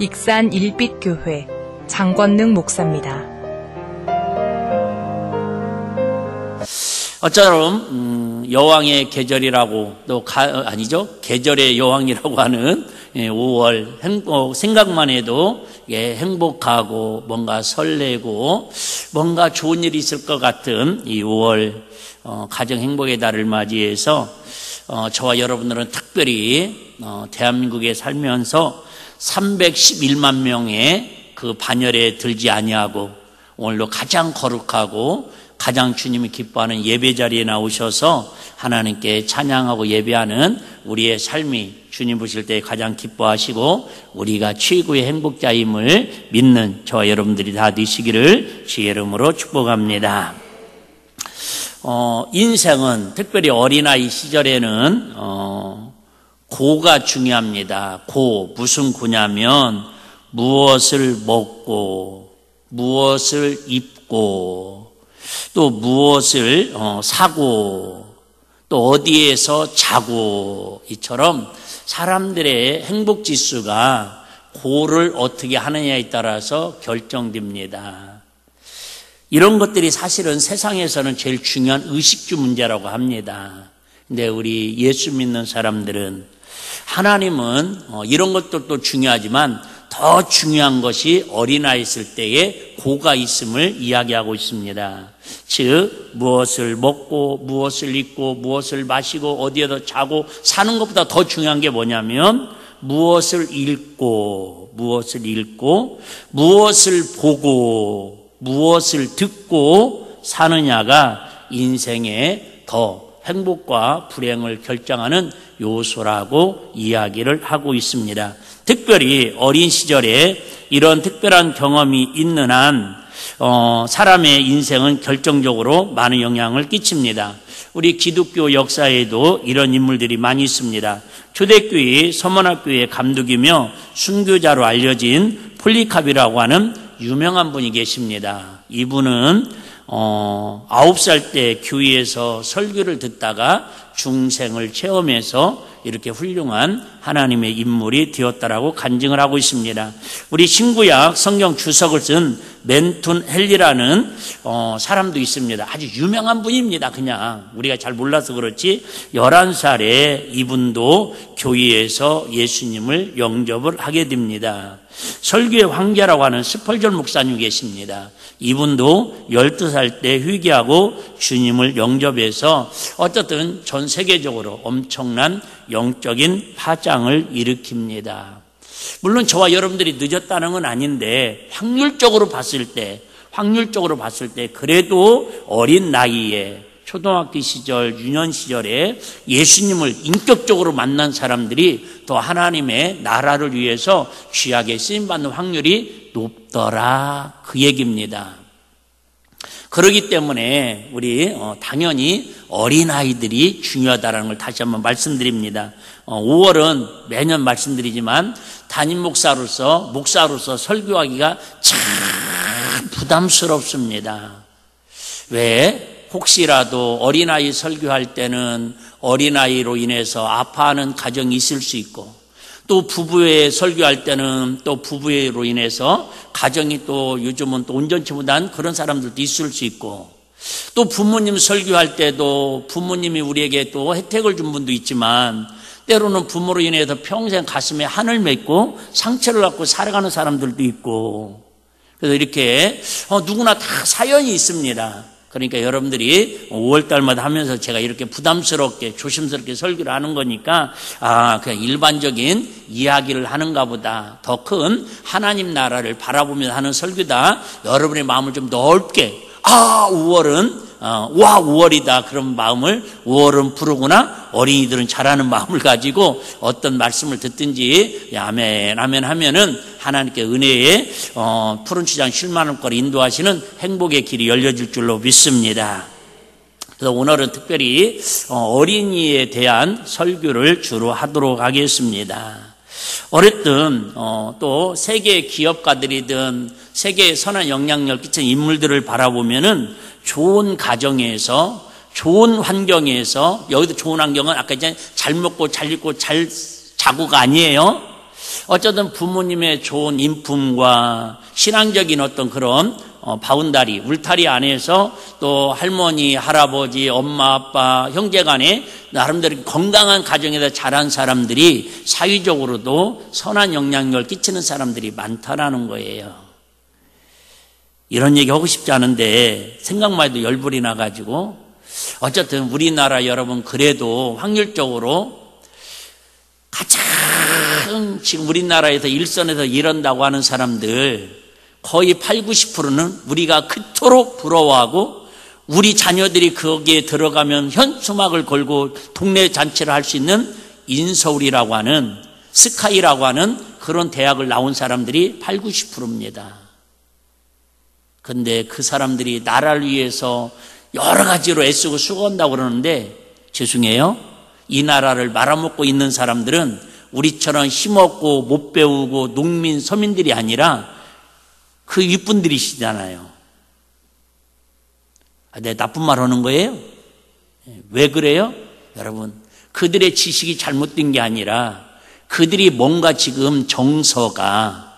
익산 일빛교회 장권능 목사입니다. 어쩌면 여왕의 계절이라고 계절의 여왕이라고 하는 5월 생각만 해도 행복하고 뭔가 설레고 뭔가 좋은 일이 있을 것 같은 이 5월 가정 행복의 달을 맞이해서 저와 여러분들은 특별히 대한민국에 살면서 311만 명의 그 반열에 들지 아니하고 오늘도 가장 거룩하고 가장 주님이 기뻐하는 예배 자리에 나오셔서 하나님께 찬양하고 예배하는 우리의 삶이 주님 보실 때 가장 기뻐하시고 우리가 최고의 행복자임을 믿는 저와 여러분들이 다 되시기를 주의 이름으로 축복합니다. 인생은 특별히 어린아이 시절에는 고가 중요합니다. 무슨 고냐면 무엇을 먹고 무엇을 입고 또 무엇을 사고 또 어디에서 자고 이처럼 사람들의 행복지수가 고를 어떻게 하느냐에 따라서 결정됩니다. 이런 것들이 사실은 세상에서는 제일 중요한 의식주 문제라고 합니다. 근데 우리 예수 믿는 사람들은 하나님은 이런 것들도 중요하지만 더 중요한 것이 어린아이 있을 때에 고가 있음을 이야기하고 있습니다. 즉 무엇을 먹고 무엇을 입고 무엇을 마시고 어디에서 자고 사는 것보다 더 중요한 게 뭐냐면 무엇을 읽고 무엇을 보고 무엇을 듣고 사느냐가 인생의 더 행복과 불행을 결정하는 요소라고 이야기를 하고 있습니다. 특별히 어린 시절에 이런 특별한 경험이 있는 한 사람의 인생은 결정적으로 많은 영향을 끼칩니다. 우리 기독교 역사에도 이런 인물들이 많이 있습니다. 초대교회 서문학교의 감독이며 순교자로 알려진 폴리캅이라고 하는 유명한 분이 계십니다. 이분은 9살 때 교회에서 설교를 듣다가 중생을 체험해서 이렇게 훌륭한 하나님의 인물이 되었다라고 간증을 하고 있습니다. 우리 신구약 성경 주석을 쓴 멘툰 헬리라는 사람도 있습니다. 아주 유명한 분입니다. 그냥 우리가 잘 몰라서 그렇지 11살에 이분도 교회에서 예수님을 영접을 하게 됩니다. 설교의 황제라고 하는 스펄전 목사님 계십니다. 이분도 12살 때 회개하고 주님을 영접해서 어쨌든 전 세계적으로 엄청난 영적인 파장을 일으킵니다. 물론 저와 여러분들이 늦었다는 건 아닌데 확률적으로 봤을 때 그래도 어린 나이에 초등학교 시절, 유년 시절에 예수님을 인격적으로 만난 사람들이 더 하나님의 나라를 위해서 귀하게 쓰임받는 확률이 높더라 그 얘기입니다. 그렇기 때문에 우리 당연히 어린아이들이 중요하다는 걸 다시 한번 말씀드립니다. 5월은 매년 말씀드리지만 담임 목사로서 설교하기가 참 부담스럽습니다. 왜? 혹시라도 어린아이 설교할 때는 어린아이로 인해서 아파하는 가정이 있을 수 있고 또 부부에 설교할 때는 또 부부로 인해서 가정이 또 요즘은 또 온전치 못한 그런 사람들도 있을 수 있고 또 부모님 설교할 때도 부모님이 우리에게 또 혜택을 준 분도 있지만 때로는 부모로 인해서 평생 가슴에 한을 맺고 상처를 갖고 살아가는 사람들도 있고 그래서 이렇게 누구나 다 사연이 있습니다. 그러니까 여러분들이 5월달마다 하면서 제가 이렇게 부담스럽게 조심스럽게 설교를 하는 거니까 그냥 일반적인 이야기를 하는가 보다 더 큰 하나님 나라를 바라보면서 하는 설교다. 여러분의 마음을 좀 넓게 5월은 5월이다 그런 마음을 5월은 부르구나 어린이들은 잘하는 마음을 가지고 어떤 말씀을 듣든지 아멘 아멘 하면은 하나님께 은혜의 푸른 추장 쉴만한 거리 인도하시는 행복의 길이 열려질 줄로 믿습니다. 그래서 오늘은 특별히 어린이에 대한 설교를 주로 하도록 하겠습니다. 어쨌든 또 세계 기업가들이든 세계에 선한 영향력을 끼친 인물들을 바라보면은 좋은 가정에서 좋은 환경에서 여기도 좋은 환경은 아까 이제 잘 먹고 잘 입고 잘 자고가 아니에요. 어쩌든 부모님의 좋은 인품과 신앙적인 어떤 그런 바운다리, 울타리 안에서 또 할머니, 할아버지, 엄마, 아빠, 형제 간에 나름대로 건강한 가정에서 자란 사람들이 사회적으로도 선한 영향력을 끼치는 사람들이 많다라는 거예요. 이런 얘기 하고 싶지 않은데 생각만 해도 열불이 나가지고, 어쨌든 우리나라 여러분 그래도 확률적으로 가장 지금 우리나라에서 일선에서 이런다고 하는 사람들 거의 8, 90%는 우리가 그토록 부러워하고, 우리 자녀들이 거기에 들어가면 현수막을 걸고 동네 잔치를 할 수 있는 인서울이라고 하는, 스카이라고 하는 그런 대학을 나온 사람들이 8, 90%입니다. 근데 그 사람들이 나라를 위해서 여러 가지로 애쓰고 수고한다고 그러는데, 죄송해요, 이 나라를 말아먹고 있는 사람들은 우리처럼 힘없고 못 배우고 농민, 서민들이 아니라 그 윗분들이시잖아요. 내가 나쁜 말 하는 거예요? 왜 그래요? 여러분, 그들의 지식이 잘못된 게 아니라 그들이 뭔가 지금 정서가,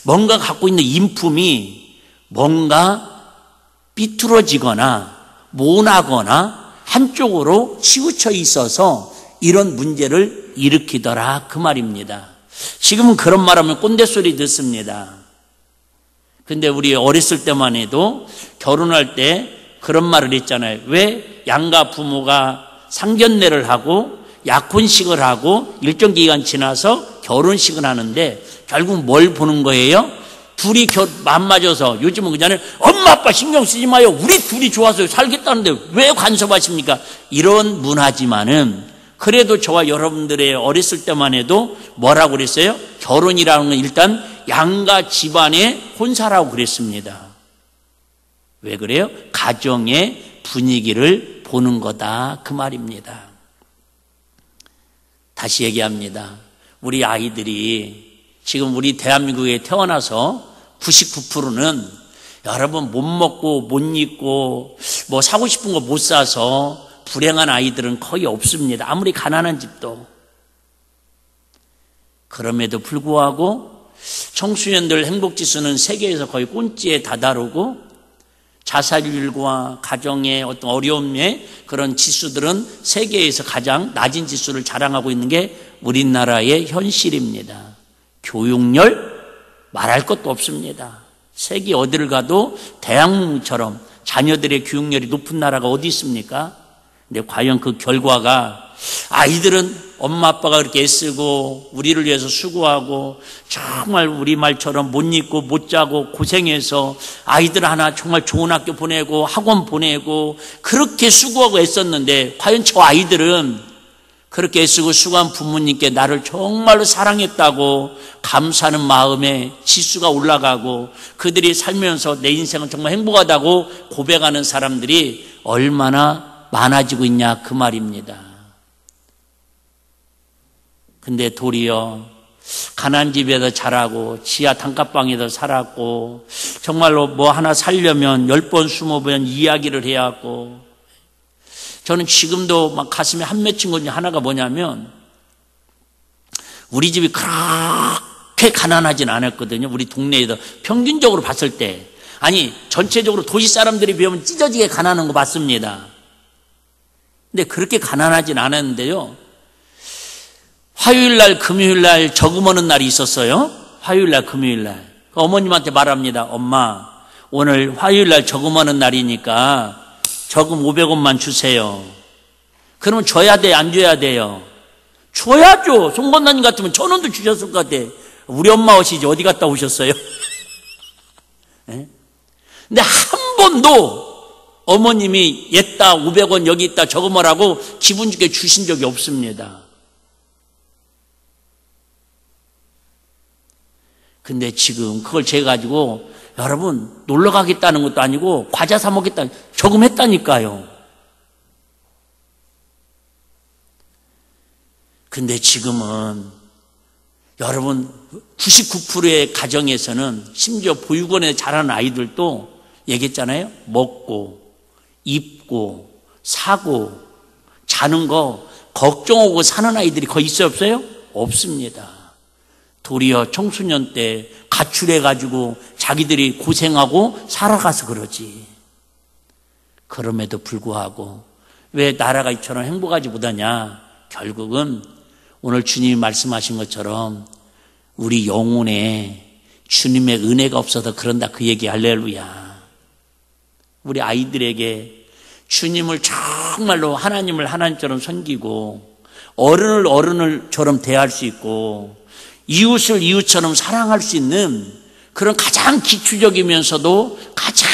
뭔가 갖고 있는 인품이 뭔가 삐뚤어지거나 모나거나 한쪽으로 치우쳐 있어서 이런 문제를 일으키더라, 그 말입니다. 지금은 그런 말하면 꼰대소리 듣습니다. 근데 우리 어렸을 때만 해도 결혼할 때 그런 말을 했잖아요. 왜 양가 부모가 상견례를 하고 약혼식을 하고 일정 기간 지나서 결혼식을 하는데 결국 뭘 보는 거예요? 둘이 맘 맞아서, 요즘은 그냥 엄마 아빠 신경 쓰지 마요, 우리 둘이 좋아서 살겠다는데 왜 간섭하십니까? 이런 문화지만은 그래도 저와 여러분들의 어렸을 때만 해도 뭐라고 그랬어요? 결혼이라는 건 일단 양가 집안의 혼사라고 그랬습니다. 왜 그래요? 가정의 분위기를 보는 거다, 그 말입니다. 다시 얘기합니다. 우리 아이들이 지금 우리 대한민국에 태어나서 99%는 여러분 못 먹고 못 입고 뭐 사고 싶은 거 못 사서 불행한 아이들은 거의 없습니다. 아무리 가난한 집도. 그럼에도 불구하고 청소년들 행복지수는 세계에서 거의 꼴찌에 다다르고, 자살률과 가정의 어떤 어려움의 그런 지수들은 세계에서 가장 낮은 지수를 자랑하고 있는 게 우리나라의 현실입니다. 교육열 말할 것도 없습니다. 세계 어디를 가도 대한민국처럼 자녀들의 교육열이 높은 나라가 어디 있습니까? 근데 과연 그 결과가, 아이들은 엄마 아빠가 그렇게 애쓰고 우리를 위해서 수고하고 정말 우리말처럼 못 입고 못 자고 고생해서 아이들 하나 정말 좋은 학교 보내고 학원 보내고 그렇게 수고하고 애썼는데, 과연 저 아이들은 그렇게 애쓰고 수고한 부모님께 나를 정말로 사랑했다고 감사하는 마음에 지수가 올라가고 그들이 살면서 내 인생은 정말 행복하다고 고백하는 사람들이 얼마나 많아지고 있냐, 그 말입니다. 근데 도리어 가난한 집에서 자라고 지하 단칸방에서 살았고 정말로 뭐 하나 살려면 10번 20번 이야기를 해야 하고, 저는 지금도 막 가슴에 한 맺힌 것 중에 하나가 뭐냐면, 우리 집이 그렇게 가난하진 않았거든요. 우리 동네에서 평균적으로 봤을 때, 아니 전체적으로 도시 사람들이 비하면 찢어지게 가난한 거 맞습니다. 근데 그렇게 가난하진 않았는데요, 화요일날 금요일날 저금 오는 날이 있었어요. 화요일날 금요일날 어머님한테 말합니다. 엄마, 오늘 화요일날 저금 오는 날이니까 저금 500원만 주세요. 그러면 줘야 돼, 안 줘야 돼요? 줘야죠. 송건나님 같으면 1,000원도 주셨을 것 같아. 우리 엄마 오시지 어디 갔다 오셨어요? 네? 근데 한 번도 어머님이 옛다 500원 여기 있다 저금하라고 기분 좋게 주신 적이 없습니다. 근데 지금 그걸 제가 가지고 여러분 놀러 가겠다는 것도 아니고 과자 사 먹겠다 저금했다니까요. 근데 지금은 여러분 99%의 가정에서는 심지어 보육원에 자라는 아이들도 얘기했잖아요. 먹고 입고 사고 자는 거 걱정하고 사는 아이들이 거의 있어요, 없어요? 없습니다. 도리어 청소년 때 가출해가지고 자기들이 고생하고 살아가서 그러지. 그럼에도 불구하고 왜 나라가 이처럼 행복하지 못하냐? 결국은 오늘 주님이 말씀하신 것처럼 우리 영혼에 주님의 은혜가 없어서 그런다, 그 얘기. 할렐루야. 우리 아이들에게 주님을 정말로 하나님을 하나님처럼 섬기고 어른을 어른을처럼 대할 수 있고 이웃을 이웃처럼 사랑할 수 있는 그런 가장 기초적이면서도 가장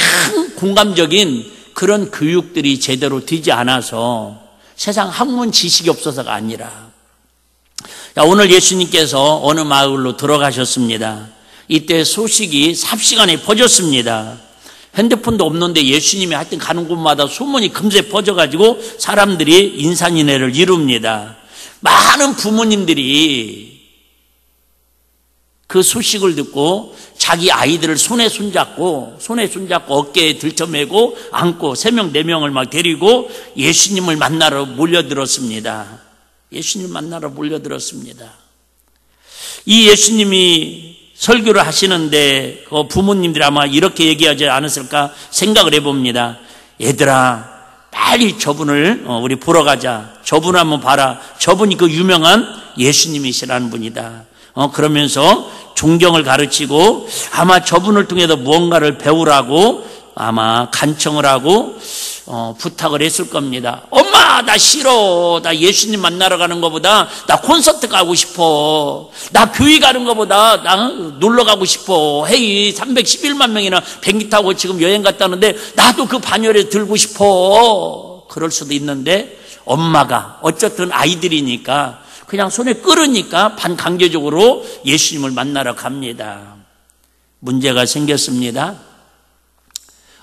공감적인 그런 교육들이 제대로 되지 않아서 세상 학문 지식이 없어서가 아니라, 오늘 예수님께서 어느 마을로 들어가셨습니다. 이때 소식이 삽시간에 퍼졌습니다. 핸드폰도 없는데 예수님이 하여튼 가는 곳마다 소문이 금세 퍼져가지고 사람들이 인산인해를 이룹니다. 많은 부모님들이 그 소식을 듣고 자기 아이들을 손에 손잡고 어깨에 들쳐매고 안고 3명 4명을 막 데리고 예수님을 만나러 몰려들었습니다. 예수님 만나러 몰려들었습니다. 이 예수님이 설교를 하시는데 그 부모님들이 아마 이렇게 얘기하지 않았을까 생각을 해봅니다. 얘들아, 빨리 저분을 우리 보러 가자. 저분 한번 봐라. 저분이 그 유명한 예수님이시라는 분이다. 그러면서 존경을 가르치고 아마 저분을 통해서 무언가를 배우라고 아마 간청을 하고 부탁을 했을 겁니다. 엄마, 나 싫어. 나 예수님 만나러 가는 것보다 나 콘서트 가고 싶어. 나 교회 가는 것보다 나 놀러 가고 싶어. 헤이 311만 명이나 비행기 타고 지금 여행 갔다는데 나도 그 반열에 들고 싶어. 그럴 수도 있는데 엄마가 어쨌든 아이들이니까 그냥 손에 끌으니까 반강제적으로 예수님을 만나러 갑니다. 문제가 생겼습니다.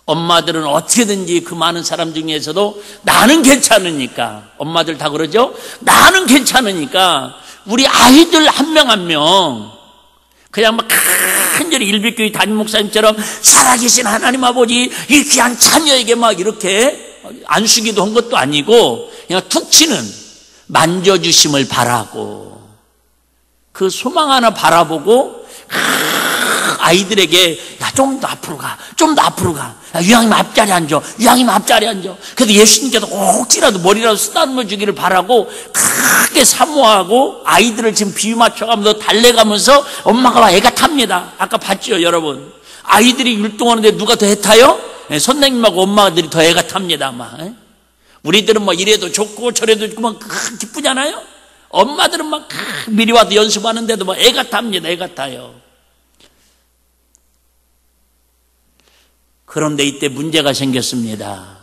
엄마들은 어떻게든지 그 많은 사람 중에서도 나는 괜찮으니까, 엄마들 다 그러죠? 나는 괜찮으니까 우리 아이들 한 명 한 명 그냥 막 간절히 일빛교회 담임 목사님처럼 살아계신 하나님 아버지 이 귀한 자녀에게 막 이렇게 안수기도 한 것도 아니고 그냥 툭 치는 만져주심을 바라고 그 소망 하나 바라보고 아이들에게 야, 좀 더 앞으로 가, 좀 더 앞으로 가. 야, 유양님 앞자리 앉아, 유양님 앞자리 앉아. 그래도 예수님께서 혹시라도 머리라도 쓰다듬어 주기를 바라고 크게 사모하고 아이들을 지금 비유 맞춰가면서 달래가면서 엄마가 막 애가 탑니다. 아까 봤죠, 여러분? 아이들이 율동하는데 누가 더 애타요? 네, 선생님하고 엄마들이 더 애가 탑니다, 아마. 우리들은 뭐 이래도 좋고 저래도 좋고 막 기쁘잖아요? 엄마들은 막 미리 와도 연습하는데도 막 애가 탑니다, 애가 타요. 그런데 이때 문제가 생겼습니다.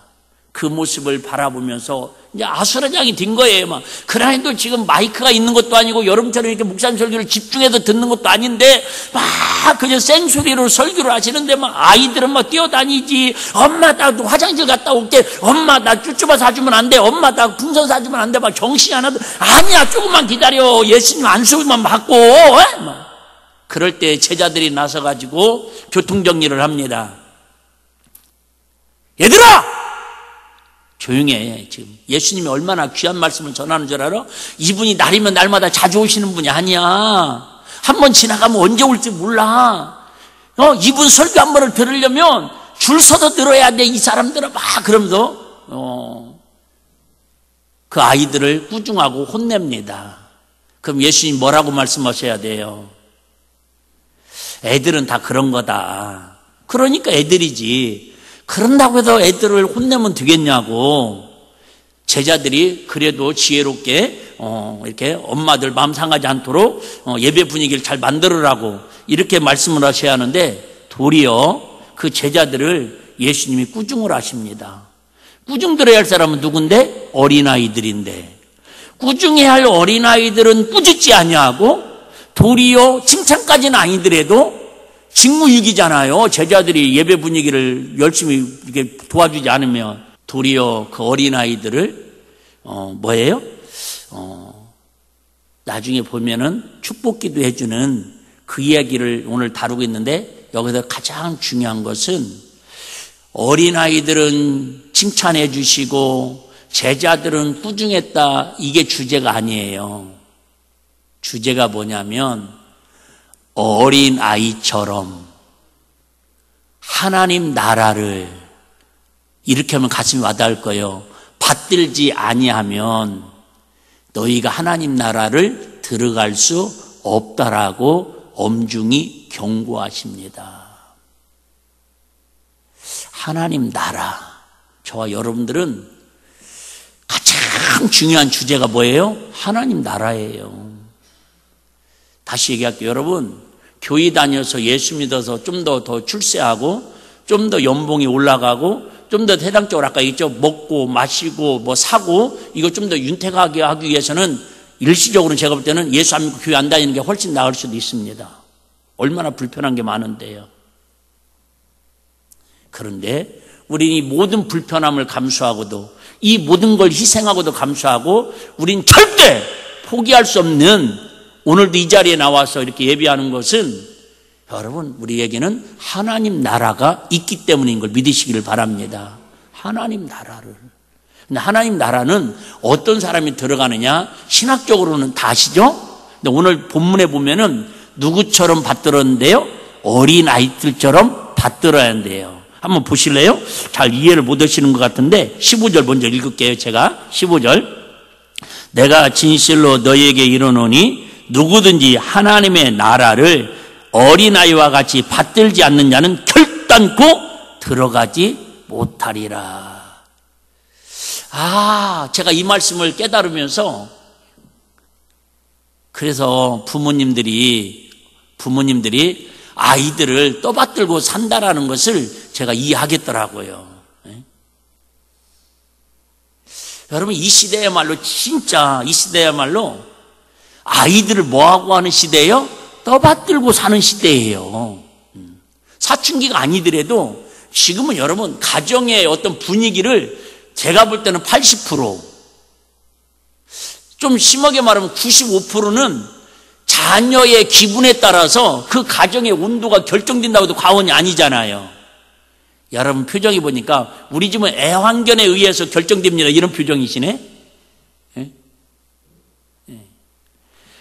그 모습을 바라보면서 이제 아수라장이 된 거예요. 막 그날도 지금 마이크가 있는 것도 아니고 여러분처럼 이렇게 목사님 설교를 집중해서 듣는 것도 아닌데 막 그냥 생소리로 설교를 하시는데 막 아이들은 막 뛰어다니지. 엄마, 나 화장실 갔다 올게. 엄마, 나 쭈쭈바 사주면 안 돼. 엄마, 나 풍선 사주면 안 돼. 막 정신이 하나도 아니야. 조금만 기다려. 예수님 안수만 받고. 막 그럴 때 제자들이 나서가지고 교통정리를 합니다. 얘들아! 조용히 해. 지금 예수님이 얼마나 귀한 말씀을 전하는 줄 알아? 이분이 날이면 날마다 자주 오시는 분이 아니야. 한 번 지나가면 언제 올지 몰라. 이분 설교 한 번을 들으려면 줄 서서 들어야 돼. 이 사람들은 막 그러면서 그 아이들을 꾸중하고 혼냅니다. 그럼 예수님 뭐라고 말씀하셔야 돼요? 애들은 다 그런 거다. 그러니까 애들이지. 그런다고 해서 애들을 혼내면 되겠냐고. 제자들이 그래도 지혜롭게 이렇게 엄마들 마음 상하지 않도록 예배 분위기를 잘 만들으라고 이렇게 말씀을 하셔야 하는데 도리어 그 제자들을 예수님이 꾸중을 하십니다. 꾸중 들어야 할 사람은 누군데? 어린아이들인데 꾸중해야 할 어린아이들은 꾸짖지 아니하고 도리어 칭찬까지는 아니더라도 직무유기잖아요. 제자들이 예배 분위기를 열심히 이렇게 도와주지 않으면 도리어 그 어린아이들을 뭐예요? 나중에 보면은 축복기도 해주는 그 이야기를 오늘 다루고 있는데 여기서 가장 중요한 것은 어린아이들은 칭찬해 주시고 제자들은 꾸중했다, 이게 주제가 아니에요. 주제가 뭐냐면 어린 아이처럼 하나님 나라를, 이렇게 하면 가슴이 와닿을 거예요. 받들지 아니하면 너희가 하나님 나라를 들어갈 수 없다라고 엄중히 경고하십니다. 하나님 나라, 저와 여러분들은 가장 중요한 주제가 뭐예요? 하나님 나라예요. 다시 얘기할게요. 여러분, 교회 다녀서 예수 믿어서 좀 더 출세하고 좀 더 연봉이 올라가고 좀 더 세상적으로 아까 얘기했죠. 먹고 마시고 뭐 사고 이거 좀 더 윤택하게 하기 위해서는 일시적으로 제가 볼 때는 예수 안 믿고 교회 안 다니는 게 훨씬 나을 수도 있습니다. 얼마나 불편한 게 많은데요. 그런데 우리는 이 모든 불편함을 감수하고도 이 모든 걸 희생하고도 감수하고 우린 절대 포기할 수 없는, 오늘도 이 자리에 나와서 이렇게 예배하는 것은 여러분 우리에게는 하나님 나라가 있기 때문인 걸 믿으시기를 바랍니다. 하나님 나라를. 근데 하나님 나라는 어떤 사람이 들어가느냐, 신학적으로는 다 아시죠? 근데 오늘 본문에 보면은 누구처럼 받들었는데요? 어린 아이들처럼 받들어야 한대요. 한번 보실래요? 잘 이해를 못 하시는 것 같은데 15절 먼저 읽을게요. 제가 15절, 내가 진실로 너희에게 이르노니 누구든지 하나님의 나라를 어린아이와 같이 받들지 않는 자는 결단코 들어가지 못하리라. 제가 이 말씀을 깨달으면서, 그래서 부모님들이 아이들을 떠받들고 산다라는 것을 제가 이해하겠더라고요. 여러분, 이 시대야말로 진짜 이 시대야말로 아이들을 뭐하고 하는 시대예요? 떠받들고 사는 시대예요. 사춘기가 아니더라도 지금은 여러분 가정의 어떤 분위기를 제가 볼 때는 80%, 좀 심하게 말하면 95%는 자녀의 기분에 따라서 그 가정의 온도가 결정된다고 해도 과언이 아니잖아요. 여러분 표정이 보니까 우리 집은 애완견에 의해서 결정됩니다, 이런 표정이시네.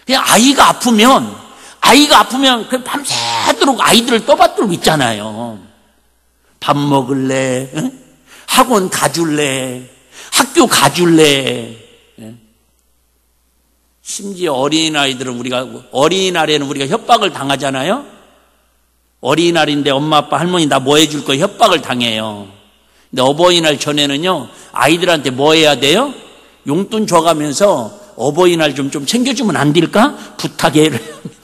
그냥 아이가 아프면 그냥 밤새도록 아이들을 떠받들고 있잖아요. 밥 먹을래? 학원 가줄래? 학교 가줄래? 심지어 어린아이들은 어린이날에는 우리가 협박을 당하잖아요. 어린이날인데 엄마 아빠 할머니 나 뭐 해줄 거예요? 협박을 당해요. 근데 어버이날 전에는요, 아이들한테 뭐 해야 돼요? 용돈 줘가면서 어버이날 좀 챙겨주면 안 될까? 부탁해를 합니다.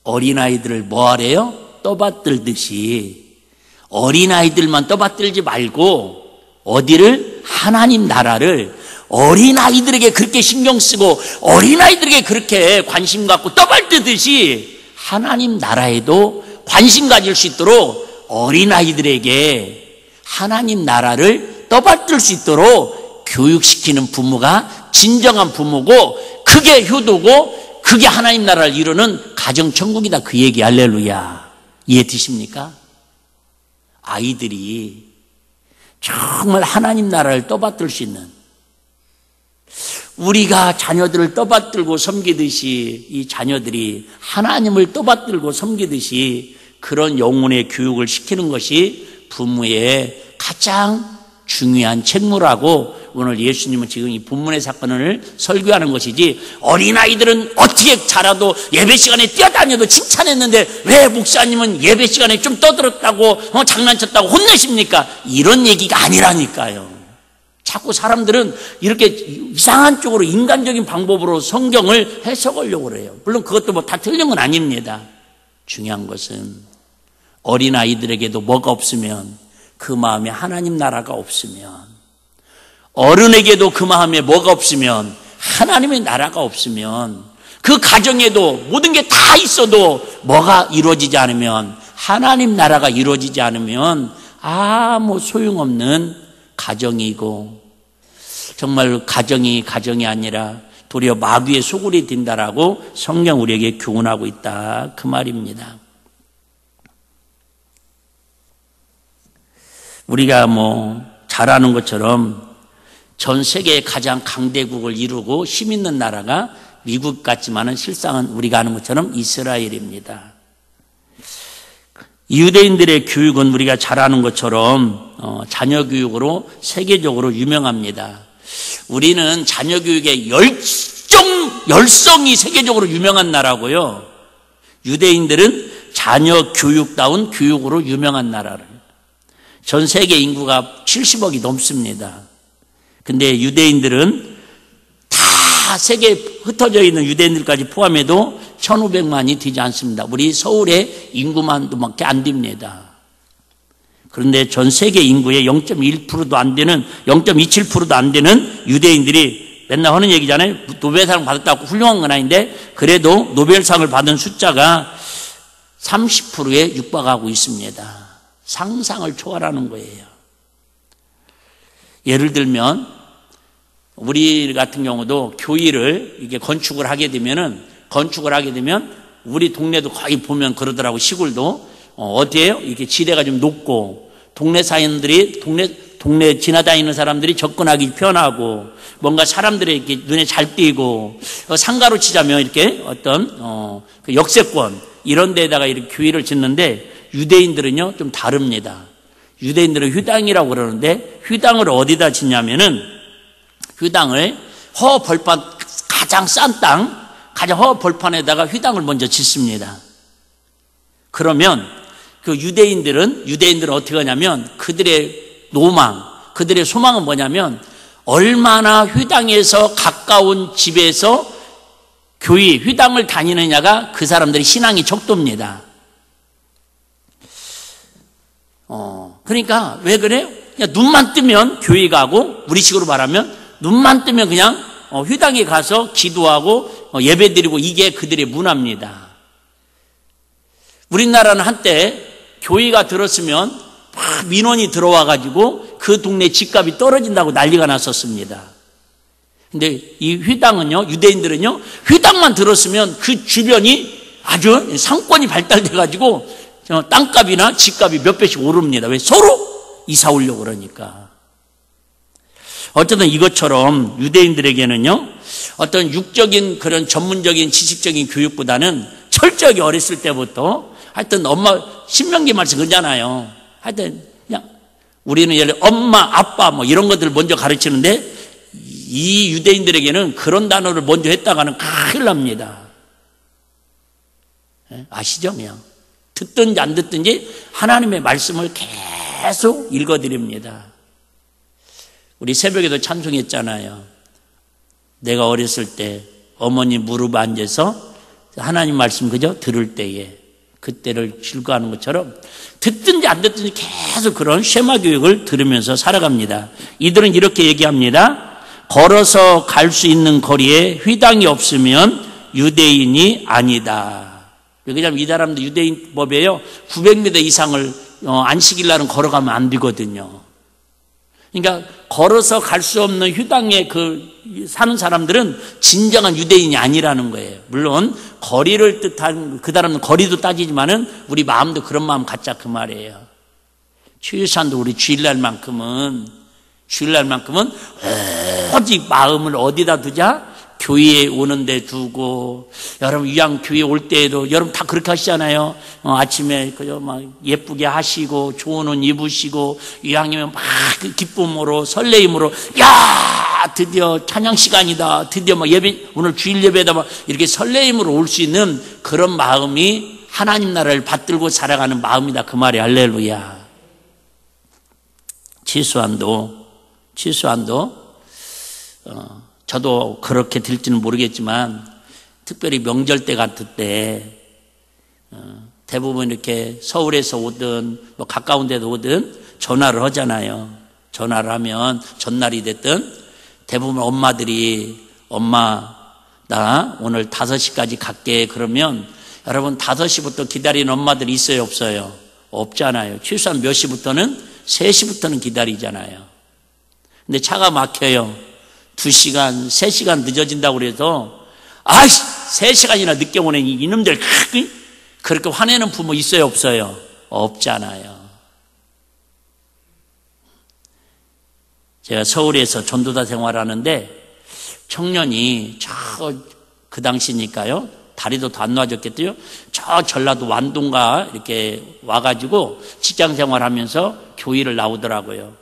어린아이들을 뭐 하래요? 떠받들듯이. 어린아이들만 떠받들지 말고 어디를? 하나님 나라를 어린아이들에게 그렇게 신경 쓰고 어린아이들에게 그렇게 관심 갖고 떠받들듯이 하나님 나라에도 관심 가질 수 있도록 어린아이들에게 하나님 나라를 떠받들 수 있도록 교육시키는 부모가 진정한 부모고, 그게 효도고, 그게 하나님 나라를 이루는 가정천국이다, 그 얘기. 할렐루야. 이해 되십니까? 아이들이 정말 하나님 나라를 떠받들 수 있는, 우리가 자녀들을 떠받들고 섬기듯이 이 자녀들이 하나님을 떠받들고 섬기듯이 그런 영혼의 교육을 시키는 것이 부모의 가장 중요한 책무라고 오늘 예수님은 지금 이 본문의 사건을 설교하는 것이지, 어린아이들은 어떻게 자라도 예배 시간에 뛰어다녀도 칭찬했는데 왜 목사님은 예배 시간에 좀 떠들었다고 장난쳤다고 혼내십니까? 이런 얘기가 아니라니까요. 자꾸 사람들은 이렇게 이상한 쪽으로 인간적인 방법으로 성경을 해석하려고 그래요. 물론 그것도 뭐 다 틀린 건 아닙니다. 중요한 것은 어린아이들에게도 뭐가 없으면, 그 마음에 하나님 나라가 없으면, 어른에게도 그 마음에 뭐가 없으면, 하나님의 나라가 없으면, 그 가정에도 모든 게 다 있어도 뭐가 이루어지지 않으면, 하나님 나라가 이루어지지 않으면 아무 소용없는 가정이고, 정말 가정이 아니라 도리어 마귀의 소굴이 된다라고 성경 우리에게 교훈하고 있다, 그 말입니다. 우리가 잘 아는 것처럼 전 세계의 가장 강대국을 이루고 힘 있는 나라가 미국 같지만은 실상은 우리가 아는 것처럼 이스라엘입니다. 유대인들의 교육은 우리가 잘 아는 것처럼 자녀 교육으로 세계적으로 유명합니다. 우리는 자녀 교육의 열성이 세계적으로 유명한 나라고요. 유대인들은 자녀 교육다운 교육으로 유명한 나라를. 전 세계 인구가 70억이 넘습니다. 근데 유대인들은 다 세계에 흩어져 있는 유대인들까지 포함해도 1,500만이 되지 않습니다. 우리 서울의 인구만도밖에 안 됩니다. 그런데 전 세계 인구의 0.1%도 안 되는, 0.27%도 안 되는 유대인들이 맨날 하는 얘기잖아요. 노벨상 받았다고 훌륭한 건 아닌데 그래도 노벨상을 받은 숫자가 30%에 육박하고 있습니다. 상상을 초월하는 거예요. 예를 들면 우리 같은 경우도 교회를 이렇게 건축을 하게 되면 우리 동네도 거의 보면 그러더라고. 시골도 어때요? 이렇게 지대가 좀 높고 동네 사람들이 동네 지나다니는 사람들이 접근하기 편하고 뭔가 사람들의 이렇게 눈에 잘 띄고 상가로 치자면 이렇게 어떤 그 역세권 이런 데다가 이렇게 교회를 짓는데 유대인들은요 좀 다릅니다. 유대인들은 휘당이라고 그러는데 휘당을 어디다 짓냐면은 휘당을 허벌판 가장 싼 땅, 가장 허벌판에다가 휘당을 먼저 짓습니다. 그러면 그 유대인들은 어떻게 하냐면 그들의 그들의 소망은 뭐냐면 얼마나 휘당에서 가까운 집에서 교회, 휘당을 다니느냐가 그 사람들의 신앙의 척도입니다. 그러니까 왜 그래요? 그냥 눈만 뜨면 교회 가고 우리식으로 말하면 눈만 뜨면 그냥 휘당에 가서 기도하고 예배 드리고 이게 그들의 문화입니다. 우리나라는 한때 교회가 들었으면 막 민원이 들어와가지고 그 동네 집값이 떨어진다고 난리가 났었습니다. 근데 이 휘당은요, 유대인들은요, 휘당만 들었으면 그 주변이 아주 상권이 발달돼가지고 땅값이나 집값이 몇 배씩 오릅니다. 왜? 서로 이사 오려고 그러니까. 어쨌든 이것처럼 유대인들에게는요, 어떤 육적인 그런 전문적인 지식적인 교육보다는 철저하게 어렸을 때부터 하여튼 엄마, 신명기 말씀 그러잖아요. 하여튼 그냥 우리는 예를 들어 엄마, 아빠 뭐 이런 것들을 먼저 가르치는데 이 유대인들에게는 그런 단어를 먼저 했다가는 큰일 납니다. 아시죠? 그냥. 듣든지 안 듣든지 하나님의 말씀을 계속 읽어드립니다. 우리 새벽에도 찬송했잖아요. 내가 어렸을 때 어머니 무릎 앉아서 하나님 말씀 그저 들을 때에 그때를 즐거워하는 것처럼 듣든지 안 듣든지 계속 그런 쉐마 교육을 들으면서 살아갑니다. 이들은 이렇게 얘기합니다. 걸어서 갈 수 있는 거리에 휘당이 없으면 유대인이 아니다. 왜냐하면 이 사람들 유대인 법에요 900m 이상을 안식일 날은 걸어가면 안 되거든요. 그러니까 걸어서 갈 수 없는 휘당에 사는 사람들은 진정한 유대인이 아니라는 거예요. 물론 거리를 뜻한 그 사람은 거리도 따지지만은 우리 마음도 그런 마음 갖자 그 말이에요. 주일산도 우리 주일날만큼은 오직 마음을 어디다 두자? 교회에 오는데 두고. 여러분 유양교회 올 때에도 여러분 다 그렇게 하시잖아요. 아침에 그저 막 예쁘게 하시고 좋은 옷 입으시고 유양이면 막 기쁨으로 설레임으로 야 드디어 찬양 시간이다. 드디어 막 예배 오늘 주일 예배다 막 이렇게 설레임으로 올 수 있는 그런 마음이 하나님 나라를 받들고 살아가는 마음이다 그 말이 할렐루야. 최소한도 저도 그렇게 될지는 모르겠지만 특별히 명절 때 같을 때 대부분 이렇게 서울에서 오든 뭐 가까운 데도 오든 전화를 하잖아요. 전화를 하면 전날이 됐든 대부분 엄마들이 엄마 나 오늘 5시까지 갈게 그러면 여러분 5시부터 기다리는 엄마들이 있어요 없어요? 없잖아요. 최소한 몇 시부터는 3시부터는 기다리잖아요. 근데 차가 막혀요. 2시간, 3시간 늦어진다고 그래서 3시간이나 늦게 오는 이놈들 그렇게 화내는 부모 있어요 없어요? 없잖아요. 제가 서울에서 전도사 생활하는데 청년이 그 당시니까요. 다리도 더 안 좋아졌겠죠. 저 전라도 완동가 이렇게 와가지고 직장 생활하면서 교회를 나오더라고요.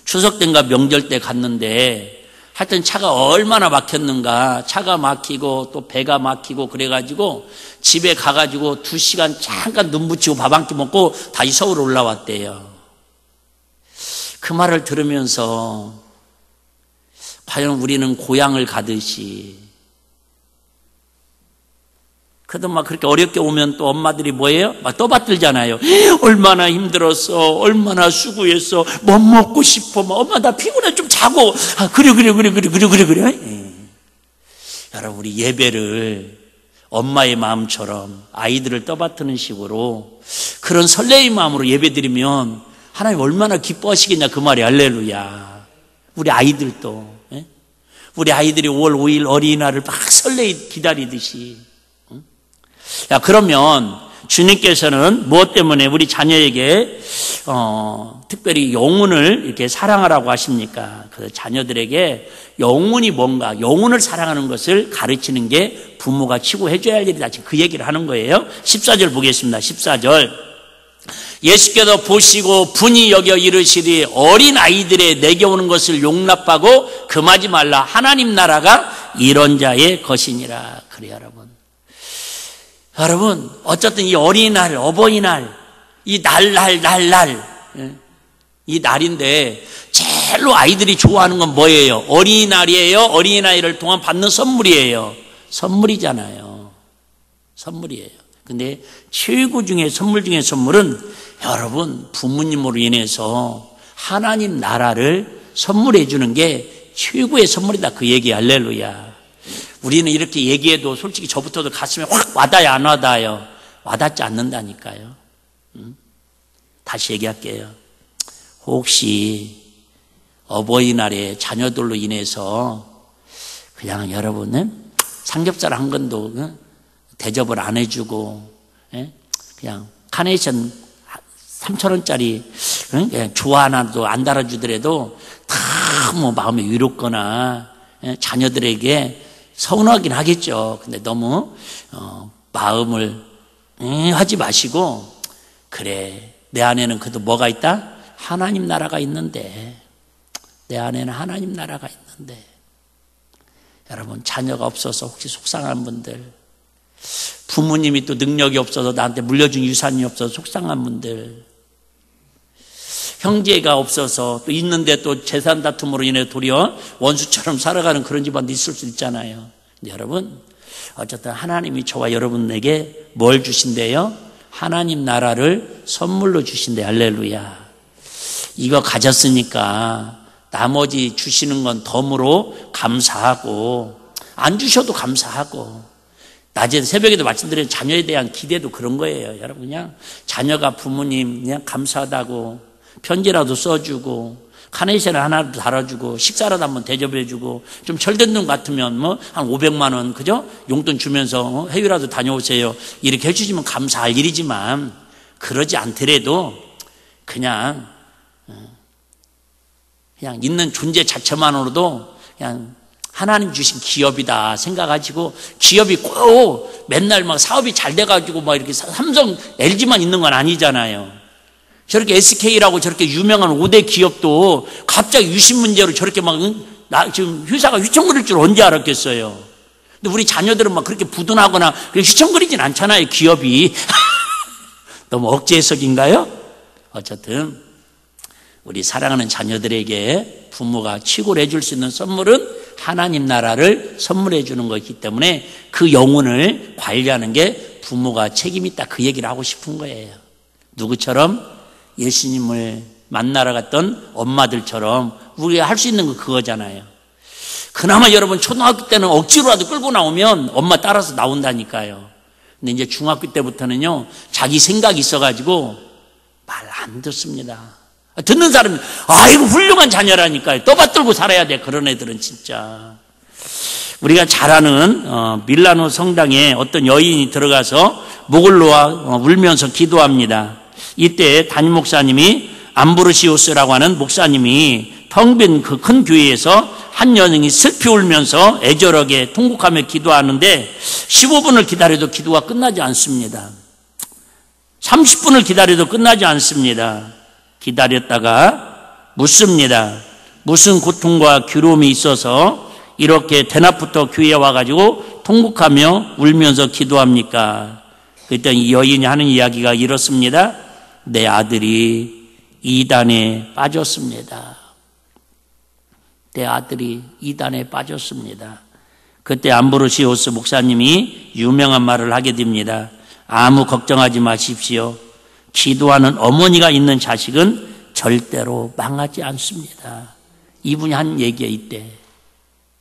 추석 때인가 명절 때 갔는데 하여튼 차가 얼마나 막혔는가. 차가 막히고 또 배가 막히고 그래가지고 집에 가가지고 2시간 잠깐 눈 붙이고 밥 한 끼 먹고 다시 서울 올라왔대요. 그 말을 들으면서 과연 우리는 고향을 가듯이, 그래도 막 그렇게 어렵게 오면 또 엄마들이 뭐예요? 막 떠받들잖아요. 얼마나 힘들었어, 얼마나 수고했어, 뭐 먹고 싶어, 뭐 엄마 나 피곤해 좀 자고. 아, 그래. 여러분, 우리 예배를 엄마의 마음처럼 아이들을 떠받드는 식으로 그런 설레임 마음으로 예배드리면 하나님 얼마나 기뻐하시겠냐 그 말이. 할렐루야. 우리 아이들도, 우리 아이들이 5월 5일 어린이날을 막 설레 기다리듯이. 야, 그러면 주님께서는 무엇 때문에 우리 자녀에게 특별히 영혼을 이렇게 사랑하라고 하십니까? 그 자녀들에게 영혼이 뭔가, 영혼을 사랑하는 것을 가르치는 게 부모가 치고해줘야 할 일이다. 지금 그 얘기를 하는 거예요. 14절 보겠습니다. 14절. 예수께서 보시고 분이 여겨 이르시되 어린 아이들의 내게 오는 것을 용납하고 금하지 말라. 하나님 나라가 이런 자의 것이니라. 그래요, 여러분, 어쨌든 이 어린이날, 어버이날, 이 이 날인데 제일로 아이들이 좋아하는 건 뭐예요? 어린이날이에요? 어린이날을 동안 받는 선물이에요? 선물이잖아요. 선물이에요. 근데 최고 중에 선물 중에 선물은 여러분, 부모님으로 인해서 하나님 나라를 선물해 주는 게 최고의 선물이다. 그 얘기. 할렐루야. 우리는 이렇게 얘기해도 솔직히 저부터도 가슴에 확 와닿아요, 안 와닿아요? 와닿지 않는다니까요. 다시 얘기할게요. 혹시 어버이날에 자녀들로 인해서 그냥 여러분은 삼겹살 한 건도 대접을 안 해주고 그냥 카네이션 3,000원짜리 좋아 하나도 안 달아주더라도 다 뭐 마음에 위롭거나 자녀들에게 서운하긴 하겠죠. 근데 너무 마음을 하지 마시고, 그래, 내 안에는 그래도 뭐가 있다? 하나님 나라가 있는데, 내 안에는 하나님 나라가 있는데. 여러분, 자녀가 없어서 혹시 속상한 분들, 부모님이 또 능력이 없어서 나한테 물려준 유산이 없어서 속상한 분들, 형제가 없어서 또 있는데 또 재산 다툼으로 인해 도리어 원수처럼 살아가는 그런 집안도 있을 수 있잖아요. 여러분, 어쨌든 하나님이 저와 여러분에게 뭘 주신대요? 하나님 나라를 선물로 주신대. 할렐루야. 이거 가졌으니까 나머지 주시는 건 덤으로 감사하고, 안 주셔도 감사하고, 낮에 새벽에도 말씀드린 자녀에 대한 기대도 그런 거예요. 여러분, 그냥 자녀가 부모님 그냥 감사하다고 편지라도 써주고, 카네이션을 하나라도 달아주고, 식사라도 한번 대접해주고, 좀 철든 돈 같으면 뭐 한 500만 원, 그죠? 용돈 주면서 해외라도 다녀오세요. 이렇게 해주시면 감사할 일이지만, 그러지 않더라도 그냥 있는 존재 자체만으로도 그냥 하나님 주신 기업이다 생각하시고, 기업이 꼭 맨날 막 사업이 잘 돼가지고 막 이렇게 삼성, LG만 있는 건 아니잖아요. 저렇게 SK라고 저렇게 유명한 5대 기업도 갑자기 유신 문제로 저렇게 막 지금 회사가 휘청거릴 줄 언제 알았겠어요. 근데 우리 자녀들은 막 그렇게 부둔하거나 휘청거리진 않잖아요, 기업이. 너무 억지 해석인가요? 어쨌든 우리 사랑하는 자녀들에게 부모가 치고를 해줄 수 있는 선물은 하나님 나라를 선물해 주는 것이기 때문에 그 영혼을 관리하는 게 부모가 책임이 있다. 그 얘기를 하고 싶은 거예요. 누구처럼? 예수님을 만나러 갔던 엄마들처럼 우리가 할 수 있는 거 그거잖아요. 그나마 여러분 초등학교 때는 억지로라도 끌고 나오면 엄마 따라서 나온다니까요. 근데 이제 중학교 때부터는요, 자기 생각이 있어가지고 말 안 듣습니다. 듣는 사람은 아이고 훌륭한 자녀라니까요. 떠받들고 살아야 돼. 그런 애들은 진짜. 우리가 잘 아는 밀라노 성당에 어떤 여인이 들어가서 목을 놓아 울면서 기도합니다. 이때 담임 목사님이 암브로시우스라고 하는 목사님이 텅 빈 그 큰 교회에서 한 여인이 슬피 울면서 애절하게 통곡하며 기도하는데 15분을 기다려도 기도가 끝나지 않습니다. 30분을 기다려도 끝나지 않습니다. 기다렸다가 묻습니다. 무슨 고통과 괴로움이 있어서 이렇게 대낮부터 교회에 와가지고 통곡하며 울면서 기도합니까? 그랬더니 이 여인이 하는 이야기가 이렇습니다. 내 아들이 이단에 빠졌습니다. 내 아들이 이단에 빠졌습니다. 그때 암브로시우스 목사님이 유명한 말을 하게 됩니다. 아무 걱정하지 마십시오. 기도하는 어머니가 있는 자식은 절대로 망하지 않습니다. 이분이 한 얘기가 있대.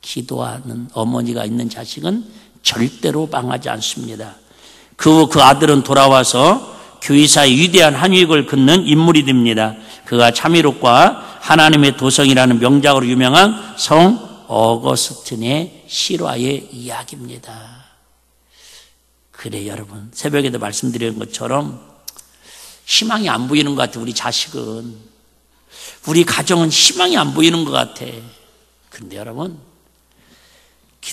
기도하는 어머니가 있는 자식은 절대로 망하지 않습니다. 그 아들은 돌아와서 교회사의 위대한 한위익을 긋는 인물이 됩니다. 그가 참이록과 하나님의 도성이라는 명작으로 유명한 성 어거스틴의 실화의 이야기입니다. 그래 여러분, 새벽에도 말씀드린 것처럼 희망이 안 보이는 것 같아. 우리 자식은, 우리 가정은 희망이 안 보이는 것 같아. 그런데 여러분,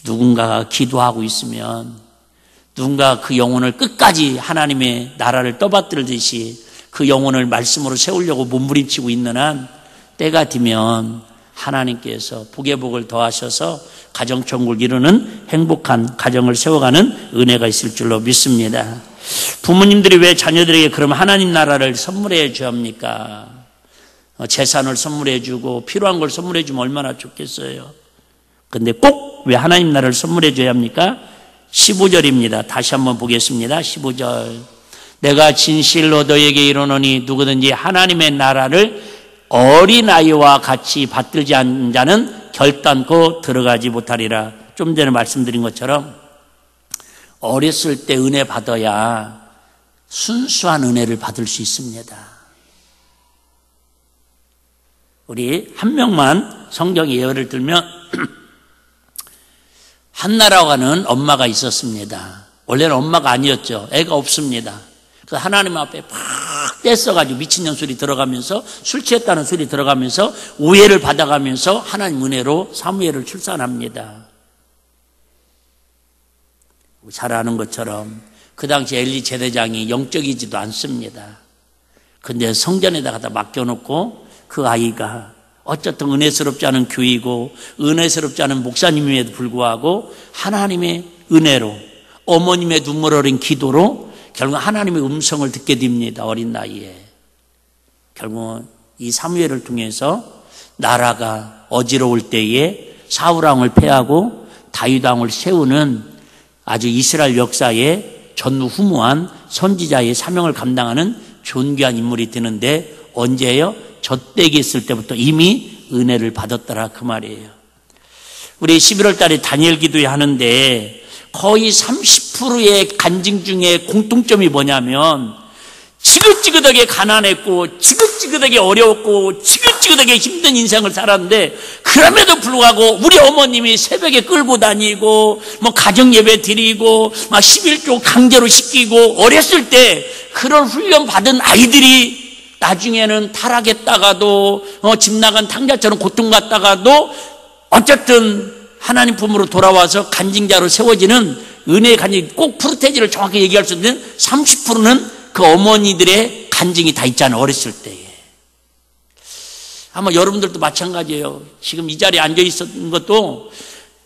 누군가가 기도하고 있으면, 누군가 그 영혼을 끝까지 하나님의 나라를 떠받들듯이 그 영혼을 말씀으로 세우려고 몸부림치고 있는 한 때가 되면 하나님께서 복의 복을 더하셔서 가정천국을 이루는 행복한 가정을 세워가는 은혜가 있을 줄로 믿습니다. 부모님들이 왜 자녀들에게 그럼 하나님 나라를 선물해 줘야 합니까? 재산을 선물해 주고 필요한 걸 선물해 주면 얼마나 좋겠어요. 근데 꼭 왜 하나님 나라를 선물해 줘야 합니까? 15절입니다. 다시 한번 보겠습니다. 15절. 내가 진실로 너에게 이르노니 누구든지 하나님의 나라를 어린아이와 같이 받들지 않는 자는 결단코 들어가지 못하리라. 좀 전에 말씀드린 것처럼 어렸을 때 은혜 받아야 순수한 은혜를 받을 수 있습니다. 우리 한 명만 성경 예언을 들면 한나라고 하는 엄마가 있었습니다. 원래는 엄마가 아니었죠. 애가 없습니다. 그 하나님 앞에 팍 떼써가지고 미친년 소리 들어가면서 술 취했다는 소리 들어가면서 오해를 받아가면서 하나님 은혜로 사무엘을 출산합니다. 잘 아는 것처럼 그 당시 엘리 제사장이 영적이지도 않습니다. 근데 성전에다가 맡겨놓고 그 아이가 어쨌든 은혜스럽지 않은 교회이고 은혜스럽지 않은 목사님임에도 불구하고 하나님의 은혜로 어머님의 눈물 어린 기도로 결국 하나님의 음성을 듣게 됩니다. 어린 나이에. 결국 이 사무엘을 통해서 나라가 어지러울 때에 사울왕을 패하고 다윗왕을 세우는 아주 이스라엘 역사에 전무후무한 선지자의 사명을 감당하는 존귀한 인물이 되는데 언제예요? 젖대기 있을 때부터 이미 은혜를 받았더라 그 말이에요. 우리 11월 달에 다니엘 기도회 하는데 거의 30%의 간증 중에 공통점이 뭐냐면 지긋지긋하게 가난했고 지긋지긋하게 어려웠고 지긋지긋하게 힘든 인생을 살았는데 그럼에도 불구하고 우리 어머님이 새벽에 끌고 다니고 뭐 가정예배 드리고 막 11조 강제로 시키고 어렸을 때 그런 훈련 받은 아이들이 나중에는 타락했다가도 집 나간 탕자처럼 고통받다가도 어쨌든 하나님 품으로 돌아와서 간증자로 세워지는 은혜의 간증이 꼭 프로테지를 정확히 얘기할 수 있는 30%는 그 어머니들의 간증이 다 있잖아요. 어렸을 때에. 아마 여러분들도 마찬가지예요. 지금 이 자리에 앉아 있었던 것도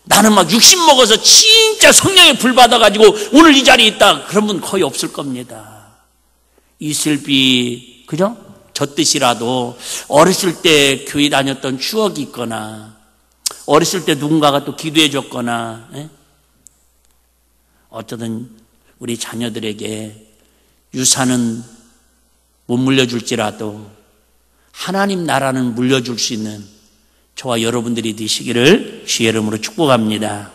나는 막 60 먹어서 진짜 성령에 불 받아가지고 오늘 이 자리에 있다 그런 분 거의 없을 겁니다. 이슬비 그죠? 저 뜻이라도 어렸을 때 교회 다녔던 추억이 있거나 어렸을 때 누군가가 또 기도해 줬거나 어쩌든 우리 자녀들에게 유산은 못 물려줄지라도 하나님 나라는 물려줄 수 있는 저와 여러분들이 되시기를 주의 이름으로 축복합니다.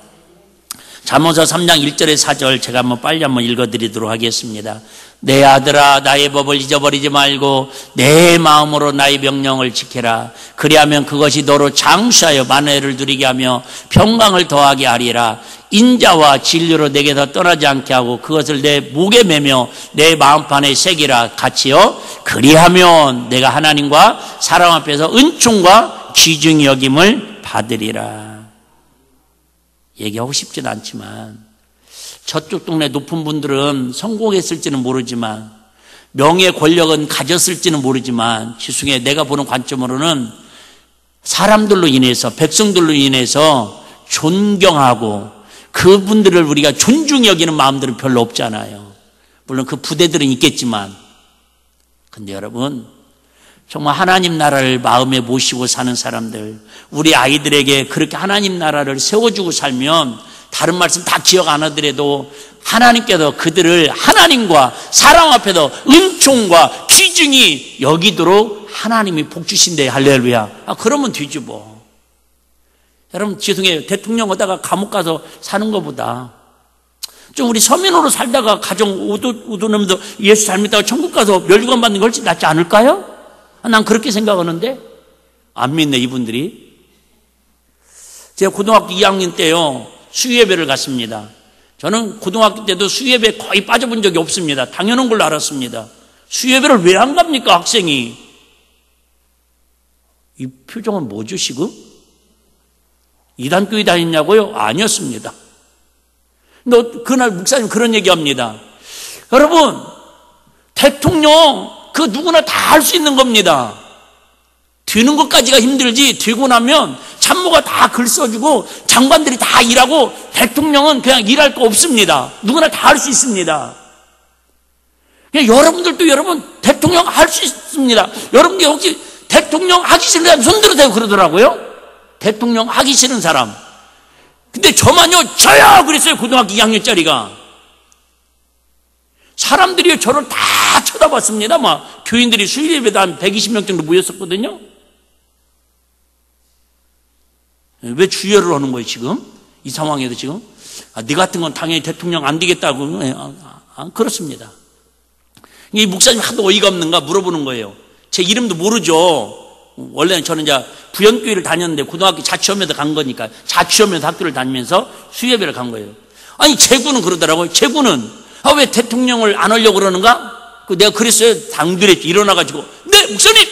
잠언서 3장 1절에 4절 제가 빨리 한번 읽어드리도록 하겠습니다. 내 아들아 나의 법을 잊어버리지 말고 내 마음으로 나의 명령을 지켜라. 그리하면 그것이 너로 장수하여 만회를 누리게 하며 평강을 더하게 하리라. 인자와 진리로 내게서 떠나지 않게 하고 그것을 내 목에 매며 내 마음판에 새기라. 같이요. 그리하면 내가 하나님과 사람 앞에서 은총과 귀중히 여김을 받으리라. 얘기하고 싶진 않지만 저쪽 동네 높은 분들은 성공했을지는 모르지만 명예 권력은 가졌을지는 모르지만 지중에 내가 보는 관점으로는 사람들로 인해서 백성들로 인해서 존경하고 그분들을 우리가 존중히 여기는 마음들은 별로 없잖아요. 물론 그 부대들은 있겠지만 근데 여러분 정말 하나님 나라를 마음에 모시고 사는 사람들 우리 아이들에게 그렇게 하나님 나라를 세워주고 살면 다른 말씀 다 기억 안 하더라도 하나님께서 그들을 하나님과 사람 앞에서 은총과 귀중히 여기도록 하나님이 복 주신대. 할렐루야. 그러면 되지 뭐. 여러분 죄송해요. 대통령 오다가 감옥 가서 사는 것보다 좀 우리 서민으로 살다가 가정 우두놈도 예수 잘 믿다가 천국 가서 멸류관 받는 게 훨씬 낫지 않을까요? 난 그렇게 생각하는데 안 믿네 이분들이. 제가 고등학교 2학년 때요 수유예배를 갔습니다. 저는 고등학교 때도 수유예배 거의 빠져본 적이 없습니다. 당연한 걸로 알았습니다. 수유예배를 왜 안 갑니까 학생이? 이 표정은 뭐죠 지금? 이단교회 다녔냐고요? 아니었습니다. 근데 그날 목사님 그런 얘기합니다. 여러분 대통령 그 누구나 다 할 수 있는 겁니다. 되는 것까지가 힘들지 되고 나면 참모가 다 글 써주고 장관들이 다 일하고 대통령은 그냥 일할 거 없습니다. 누구나 다 할 수 있습니다. 여러분들도 여러분 대통령 할 수 있습니다. 여러분들 혹시 대통령 하기 싫은 사람 손들으세요 그러더라고요. 대통령 하기 싫은 사람. 근데 저만요 저요 그랬어요. 고등학교 2학년짜리가. 사람들이 저를 다 쳐다봤습니다. 막 교인들이 수요일예배도 한 120명 정도 모였었거든요. 왜 주여를 하는 거예요 지금? 이 상황에도 지금? 네 같은 건 당연히 대통령 안 되겠다고. 그렇습니다. 이 목사님 하도 어이가 없는가 물어보는 거예요. 제 이름도 모르죠. 원래는 저는 이제 부연교회를 다녔는데 고등학교 자취하면서 간 거니까 자취하면서 학교를 다니면서 수요예배를 간 거예요. 아니 제구는 그러더라고요. 제구는 왜 대통령을 안 하려고 그러는가? 내가 그랬어요. 당들에 일어나가지고 네 목사님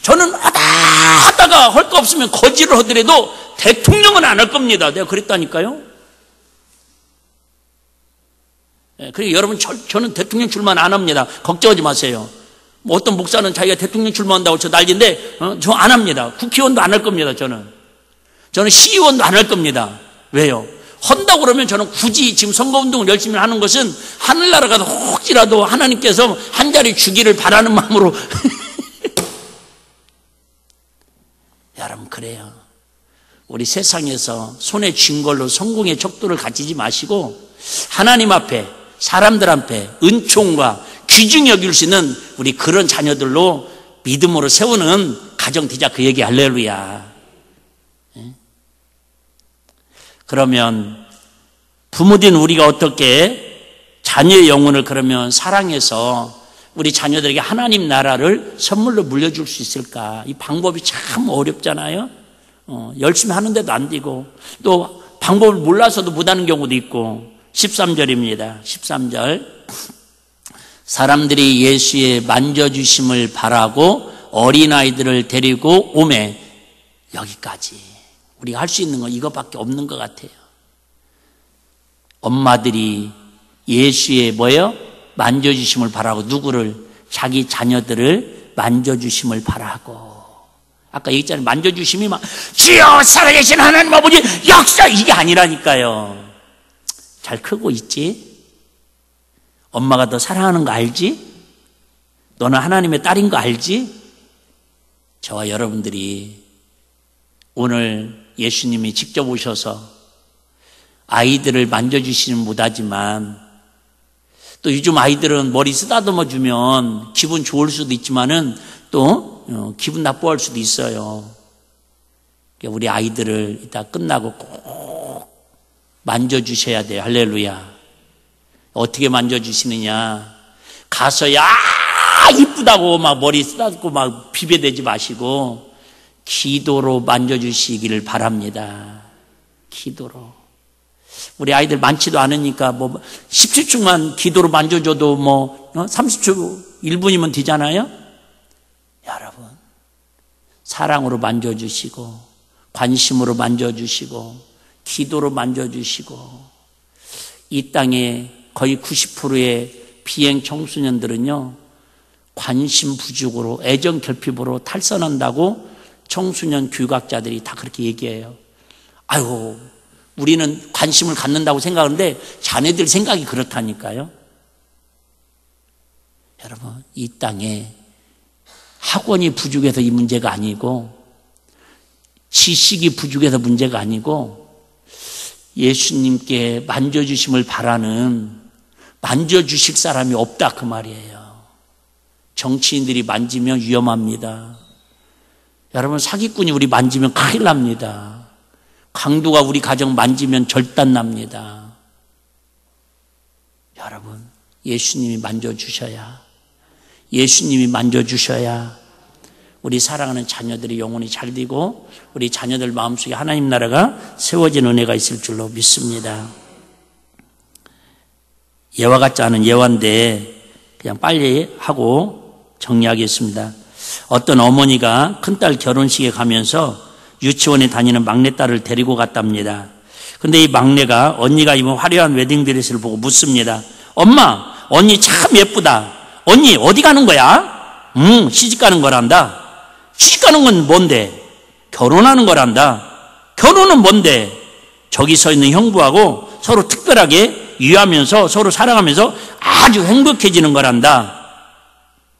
저는 하다가 할 거 없으면 거지를 하더라도 대통령은 안 할 겁니다. 내가 그랬다니까요. 그리고 여러분 저는 대통령 출마 안 합니다. 걱정하지 마세요. 뭐 어떤 목사는 자기가 대통령 출마한다고 저 난리인데 저 안 합니다. 국회의원도 안 할 겁니다. 저는 시의원도 안 할 겁니다. 왜요? 한다고 그러면 저는 굳이 지금 선거운동을 열심히 하는 것은 하늘나라 가서 혹시라도 하나님께서 한 자리 주기를 바라는 마음으로 여러분 그래요. 우리 세상에서 손에 쥔 걸로 성공의 척도를 가지지 마시고 하나님 앞에 사람들 앞에 은총과 귀중히 여길 수 있는 우리 그런 자녀들로 믿음으로 세우는 가정 되자 그 얘기. 할렐루야. 그러면 부모된 우리가 어떻게 자녀의 영혼을 그러면 사랑해서 우리 자녀들에게 하나님 나라를 선물로 물려줄 수 있을까? 이 방법이 참 어렵잖아요. 열심히 하는데도 안 되고 또 방법을 몰라서도 못하는 경우도 있고. 13절입니다. 13절 사람들이 예수의 만져주심을 바라고 어린아이들을 데리고 오매. 여기까지 우리가 할 수 있는 건 이것밖에 없는 것 같아요. 엄마들이 예수의 뭐예요? 만져주심을 바라고. 누구를? 자기 자녀들을 만져주심을 바라고. 아까 얘기했잖아요. 만져주심이 막 주여 살아계신 하나님 아버지 역사 이게 아니라니까요. 잘 크고 있지? 엄마가 너 사랑하는 거 알지? 너는 하나님의 딸인 거 알지? 저와 여러분들이 오늘 예수님이 직접 오셔서 아이들을 만져주시는 못하지만 또 요즘 아이들은 머리 쓰다듬어 주면 기분 좋을 수도 있지만은 또 기분 나빠할 수도 있어요. 우리 아이들을 이따 끝나고 꼭 만져주셔야 돼요. 할렐루야. 어떻게 만져주시느냐. 가서 이쁘다고 막 머리 쓰다듬고 막 비벼대지 마시고 기도로 만져주시기를 바랍니다. 기도로. 우리 아이들 많지도 않으니까 10초만 기도로 만져줘도 30초 1분이면 되잖아요. 여러분, 사랑으로 만져주시고 관심으로 만져주시고 기도로 만져주시고. 이 땅에 거의 90%의 비행 청소년들은요, 관심 부족으로 애정 결핍으로 탈선한다고 청소년 교육학자들이 다 그렇게 얘기해요. 아이고, 우리는 관심을 갖는다고 생각하는데 자네들 생각이 그렇다니까요. 여러분, 이 땅에 학원이 부족해서 이 문제가 아니고 지식이 부족해서 문제가 아니고 예수님께 만져주심을 바라는, 만져주실 사람이 없다 그 말이에요. 정치인들이 만지면 위험합니다. 여러분, 사기꾼이 우리 만지면 큰일 납니다. 강도가 우리 가정 만지면 절단 납니다. 여러분, 예수님이 만져주셔야, 예수님이 만져주셔야 우리 사랑하는 자녀들이 영혼이 잘 되고 우리 자녀들 마음속에 하나님 나라가 세워진 은혜가 있을 줄로 믿습니다. 예와 같지 않은 예화인데 그냥 빨리 하고 정리하겠습니다. 어떤 어머니가 큰딸 결혼식에 가면서 유치원에 다니는 막내딸을 데리고 갔답니다. 근데 이 막내가 언니가 입은 화려한 웨딩드레스를 보고 묻습니다. 엄마, 언니 참 예쁘다. 언니 어디 가는 거야? 시집 가는 거란다. 시집 가는 건 뭔데? 결혼하는 거란다. 결혼은 뭔데? 저기 서 있는 형부하고 서로 특별하게 유하면서 서로 사랑하면서 아주 행복해지는 거란다.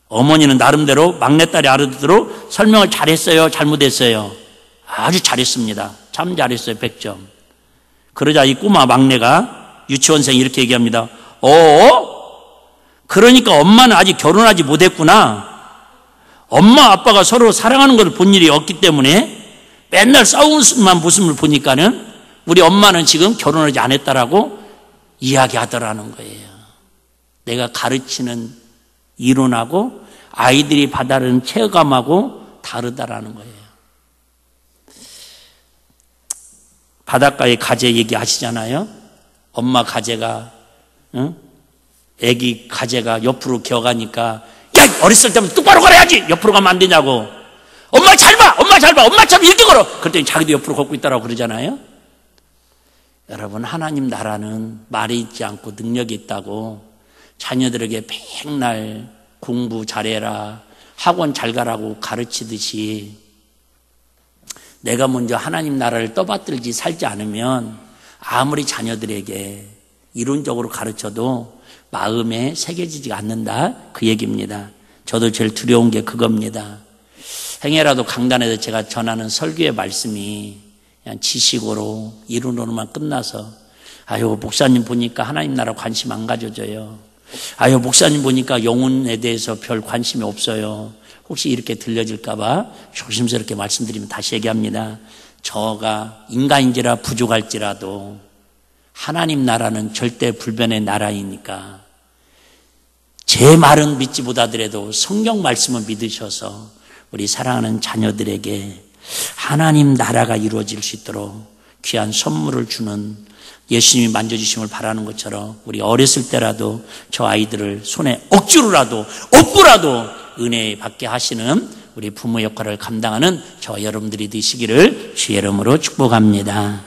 어머니는 나름대로 막내딸이 알아듣도록 설명을 잘했어요? 잘못했어요? 아주 잘했습니다. 참 잘했어요. 100점. 그러자 이 꼬마 막내가 유치원생이 이렇게 얘기합니다. 그러니까 엄마는 아직 결혼하지 못했구나. 엄마 아빠가 서로 사랑하는 것을 본 일이 없기 때문에 맨날 싸우는 모습을 보니까는 우리 엄마는 지금 결혼하지 않았다라고 이야기하더라는 거예요. 내가 가르치는 이론하고 아이들이 받아들이는 체감하고 다르다라는 거예요. 바닷가에 가재 얘기하시잖아요. 엄마 가재가 애기 가재가 옆으로 기어가니까 야, 어렸을 때면 똑바로 걸어야지. 옆으로 가면 안 되냐고. 엄마 잘 봐. 엄마 잘 봐. 엄마처럼 이렇게 걸어. 그랬더니 자기도 옆으로 걷고 있다라고 그러잖아요. 여러분, 하나님 나라는 말이 있지 않고 능력이 있다고 자녀들에게 맨날 공부 잘해라, 학원 잘 가라고 가르치듯이 내가 먼저 하나님 나라를 떠받들지 살지 않으면 아무리 자녀들에게 이론적으로 가르쳐도 마음에 새겨지지가 않는다 그 얘기입니다. 저도 제일 두려운 게 그겁니다. 행여라도 강단에서 제가 전하는 설교의 말씀이 그냥 지식으로 이론으로만 끝나서 아유 목사님 보니까 하나님 나라 관심 안 가져져요. 아유 목사님 보니까 영혼에 대해서 별 관심이 없어요. 혹시 이렇게 들려질까 봐 조심스럽게 말씀드리면 다시 얘기합니다. 저가 인간인지라 부족할지라도 하나님 나라는 절대 불변의 나라이니까 제 말은 믿지 못하더라도 성경 말씀을 믿으셔서 우리 사랑하는 자녀들에게 하나님 나라가 이루어질 수 있도록 귀한 선물을 주는 예수님이 만져주심을 바라는 것처럼 우리 어렸을 때라도 저 아이들을 손에 억지로라도 업고라도 은혜 받게 하시는 우리 부모 역할을 감당하는 저 여러분들이 되시기를 주의 이름으로 축복합니다.